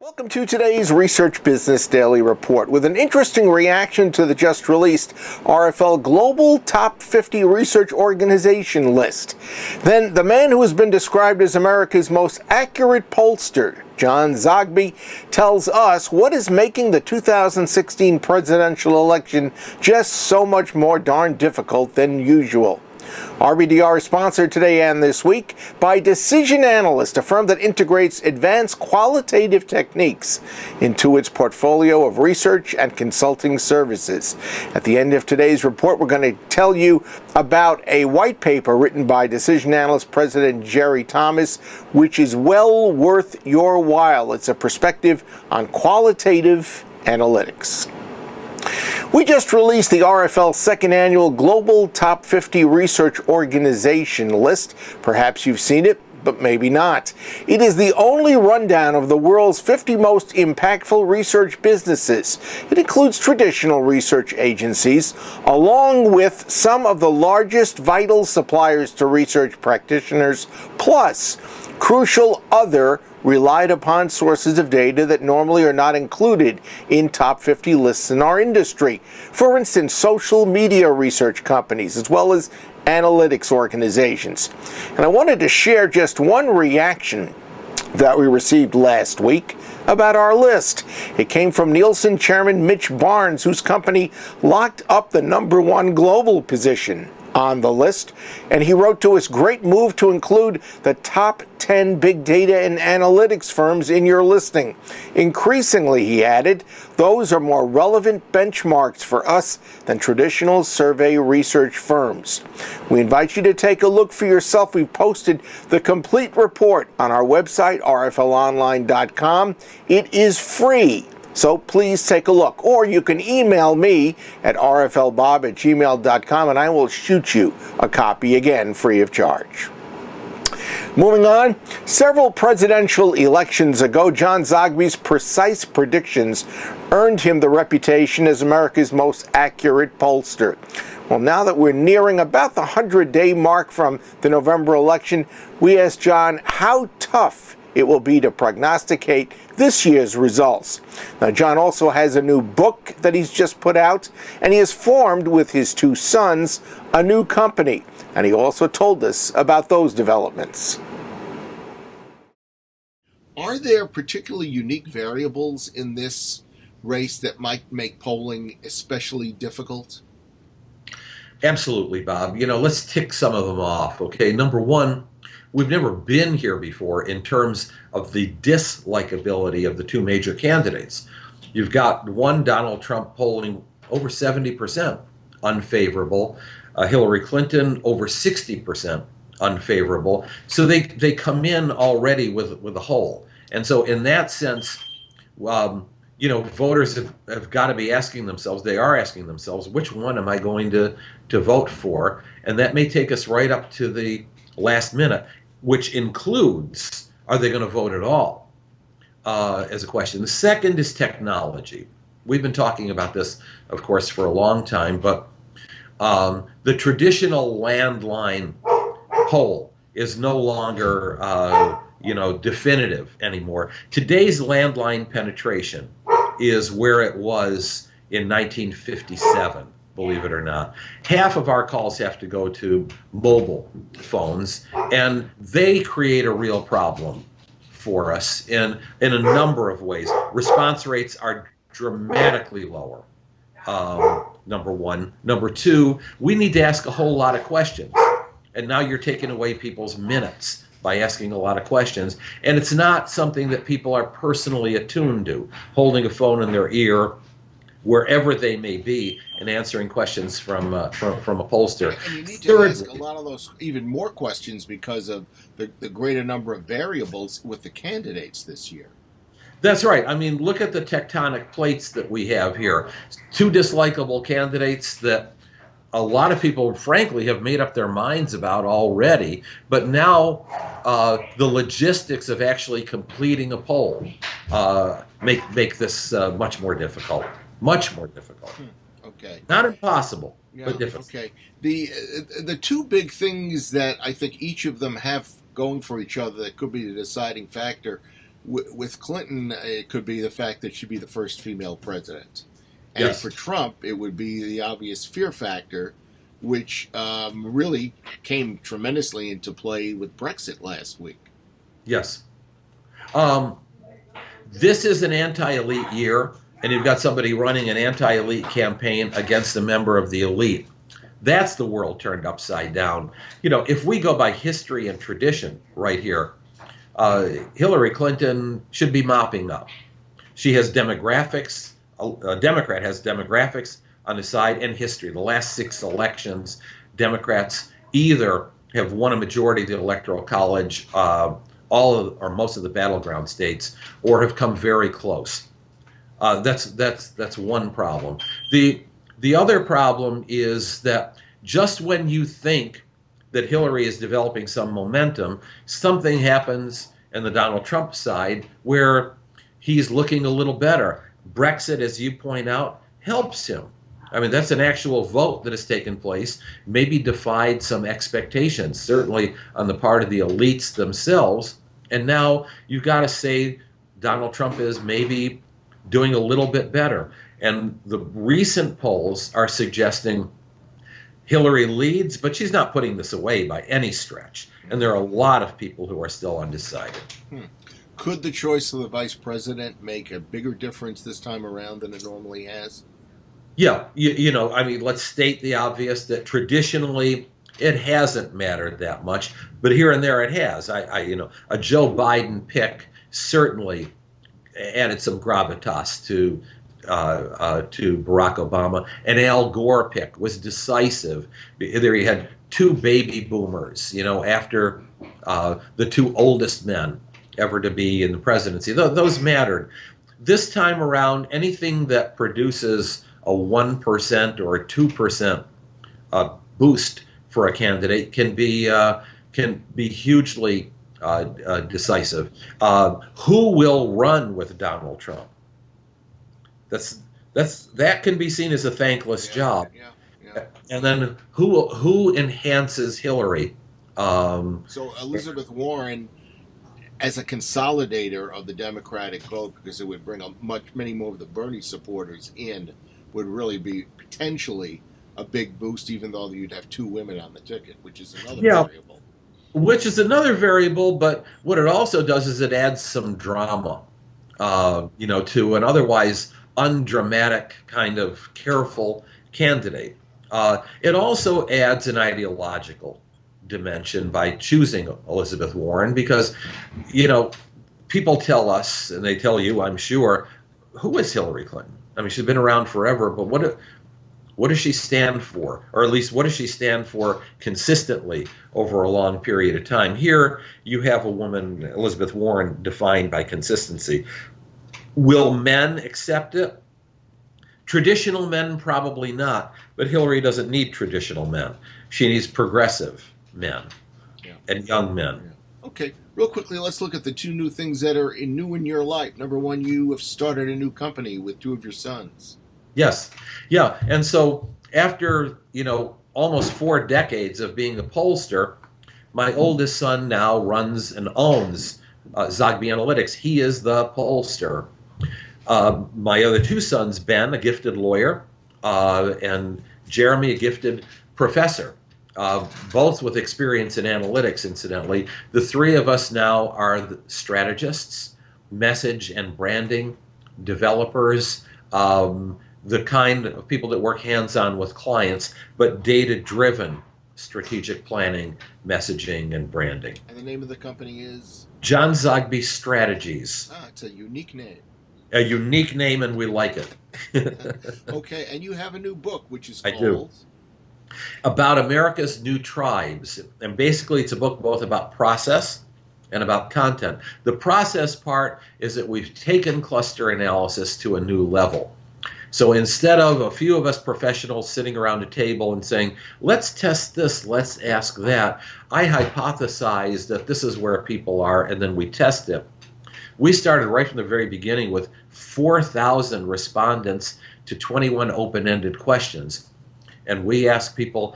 Welcome to today's Research Business Daily Report with an interesting reaction to the just released RFL Global Top 50 Research Organization list. Then the man who has been described as America's most accurate pollster, John Zogby, tells us what is making the 2016 presidential election just so much more darn difficult than usual. RBDR is sponsored today and this week by Decision Analyst, a firm that integrates advanced qualitative techniques into its portfolio of research and consulting services. At the end of today's report, we're going to tell you about a white paper written by Decision Analyst President Jerry Thomas, which is well worth your while. It's a perspective on qualitative analytics. We just released the RFL second annual Global Top 50 Research Organization list. Perhaps you've seen it, but maybe not. It is the only rundown of the world's 50 most impactful research businesses. It includes traditional research agencies, along with some of the largest vital suppliers to research practitioners, plus crucial other relied upon sources of data that normally are not included in top 50 lists in our industry. For instance, social media research companies, as well as analytics organizations. And I wanted to share just one reaction that we received last week about our list. It came from Nielsen chairman Mitch Barnes, whose company locked up the #1 global position on the list, and he wrote to us, "Great move to include the top 10 big data and analytics firms in your listing. Increasingly," he added, "those are more relevant benchmarks for us than traditional survey research firms." We invite you to take a look for yourself. We've posted the complete report on our website, rflonline.com. It is free, so please take a look. Or you can email me at rflbob@gmail.com and I will shoot you a copy, again, free of charge. Moving on, several presidential elections ago, John Zogby's precise predictions earned him the reputation as America's most accurate pollster. Well, now that we're nearing about the 100-day mark from the November election, we asked John how tough it will be to prognosticate this year's results. Now, John also has a new book that he's just put out, and he has formed with his two sons a new company. And he also told us about those developments. Are there particularly unique variables in this race that might make polling especially difficult? Absolutely, Bob. Let's tick some of them off. Okay, number one, we've never been here before in terms of the dislikability of the two major candidates. You've got one, Donald Trump, polling over 70% unfavorable, Hillary Clinton over 60% unfavorable. So they come in already with a hole. And so in that sense, voters have got to be asking themselves, they are asking themselves, which one am I going to vote for? And that may take us right up to the last minute, which includes, are they going to vote at all, as a question. The second is technology. We've been talking about this, of course, for a long time, but the traditional landline poll is no longer, definitive anymore. Today's landline penetration is where it was in 1957. Believe it or not. Half of our calls have to go to mobile phones, and they create a real problem for us in a number of ways. Response rates are dramatically lower, number one. Number two, we need to ask a whole lot of questions. And now you're taking away people's minutes by asking a lot of questions. And it's not something that people are personally attuned to, holding a phone in their ear, wherever they may be, and answering questions from a pollster. And you need to ask a lot of those even more questions because of the greater number of variables with the candidates this year. That's right. I mean, look at the tectonic plates that we have here. Two dislikable candidates that a lot of people, frankly, have made up their minds about already. But now the logistics of actually completing a poll make this much more difficult. Much more difficult. Okay. Not impossible, Yeah, but difficult. okay. The two big things that I think each of them have going for each other that could be the deciding factor With Clinton, it could be the fact that she'd be the first female president. And Yes. for Trump, it would be the obvious fear factor, which really came tremendously into play with Brexit last week. Yes. This is an anti-elite year, and you've got somebody running an anti-elite campaign against a member of the elite. That's the world turned upside down. You know, if we go by history and tradition right here, Hillary Clinton should be mopping up. She has demographics. A Democrat has demographics on the side and history. The last 6 elections, Democrats either have won a majority of the Electoral College, or most of the battleground states, or have come very close. That's one problem. The other problem is that just when you think that Hillary is developing some momentum, something happens in the Donald Trump side where he's looking a little better. Brexit, as you point out, helps him. I mean, that's an actual vote that has taken place, maybe defied some expectations, certainly on the part of the elites themselves. And now you've got to say Donald Trump is maybe doing a little bit better. And the recent polls are suggesting Hillary leads, but she's not putting this away by any stretch. And there are a lot of people who are still undecided. Could the choice of the vice president make a bigger difference this time around than it normally has? Yeah, you know, I mean, let's state the obvious that traditionally it hasn't mattered that much, but here and there it has. You know, a Joe Biden pick certainly added some gravitas to Barack Obama. An Al Gore pick was decisive. There you had 2 baby boomers, you know, after the 2 oldest men ever to be in the presidency. Those mattered. This time around, anything that produces a 1% or a 2% boost for a candidate can be hugely decisive. Who will run with Donald Trump? That can be seen as a thankless job. Yeah. And then who enhances Hillary? So Elizabeth Warren, as a consolidator of the Democratic vote, because it would bring many more of the Bernie supporters in, would really be potentially a big boost, even though you'd have 2 women on the ticket, which is another variable. Which is another variable, but what it also does is it adds some drama, you know, to an otherwise undramatic kind of careful candidate. It also adds an ideological dimension by choosing Elizabeth Warren because, you know, people tell us, and they tell you, I'm sure, who is Hillary Clinton? I mean, she's been around forever, but what does she stand for? Or at least what does she stand for consistently over a long period of time? Here you have a woman, Elizabeth Warren, defined by consistency. Will men accept it? Traditional men, probably not. But Hillary doesn't need traditional men. She needs progressive men and young men. Yeah. Okay, real quickly, let's look at the 2 new things that are new in your life. Number 1, you have started a new company with 2 of your sons. Yes. Yeah. And so after, you know, almost 4 decades of being a pollster, my oldest son now runs and owns Zogby Analytics. He is the pollster. My other 2 sons, Ben, a gifted lawyer, and Jeremy, a gifted professor, both with experience in analytics, incidentally. The 3 of us now are the strategists, message and branding developers, the kind of people that work hands-on with clients, but data-driven strategic planning, messaging, and branding. And the name of the company is? John Zogby Strategies. It's a unique name. A unique name, and we like it. Okay, and you have a new book, which is called? I do. About America's New Tribes. And basically, it's a book both about process and about content. The process part is that we've taken cluster analysis to a new level. So instead of a few of us professionals sitting around a table and saying, let's test this, let's ask that, I hypothesize that this is where people are, and then we test it. We started right from the very beginning with 4,000 respondents to 21 open-ended questions. And we asked people,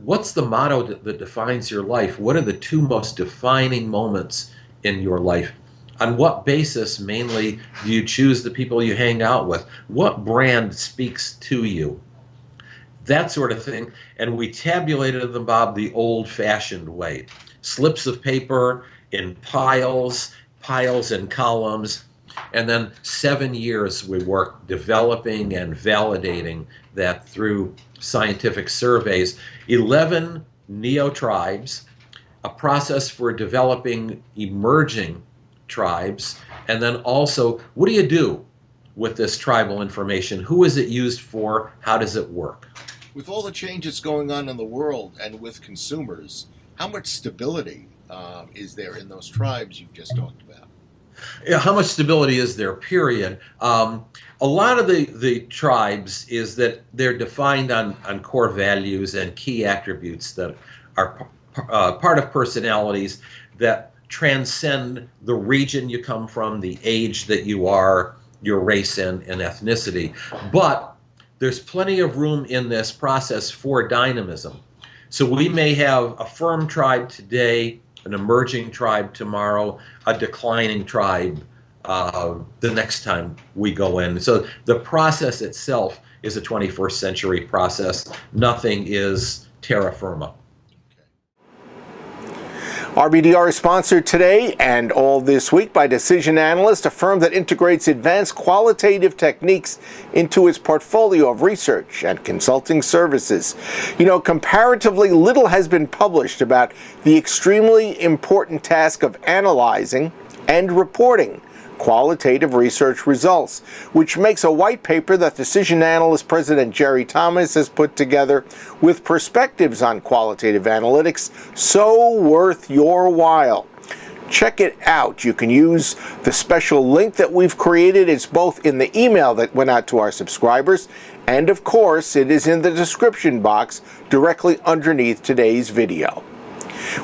what's the motto that defines your life? What are the 2 most defining moments in your life? On what basis, mainly, do you choose the people you hang out with? What brand speaks to you? That sort of thing. And we tabulated them, Bob, the old-fashioned way. Slips of paper in piles and columns. And then 7 years we worked developing and validating that through scientific surveys. 11 neo-tribes, a process for developing emerging tribes, and then also, what do you do with this tribal information? Who is it used for? How does it work? With all the changes going on in the world and with consumers, how much stability is there in those tribes you've just talked about? Yeah, how much stability is there, period? A lot of the tribes is that they're defined on core values and key attributes that are part of personalities that transcend the region you come from, the age that you are, your race and ethnicity. But there's plenty of room in this process for dynamism. So we may have a firm tribe today, an emerging tribe tomorrow, a declining tribe the next time we go in. So the process itself is a 21st century process. Nothing is terra firma. RBDR is sponsored today and all this week by Decision Analyst, a firm that integrates advanced qualitative techniques into its portfolio of research and consulting services. You know, comparatively little has been published about the extremely important task of analyzing and reporting qualitative research results, which makes a white paper that Decision Analyst President Jerry Thomas has put together with perspectives on qualitative analytics so worth your while. Check it out. You can use the special link that we've created. It's both in the email that went out to our subscribers, and of course, it is in the description box directly underneath today's video.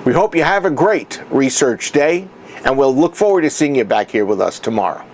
We hope you have a great research day, and we'll look forward to seeing you back here with us tomorrow.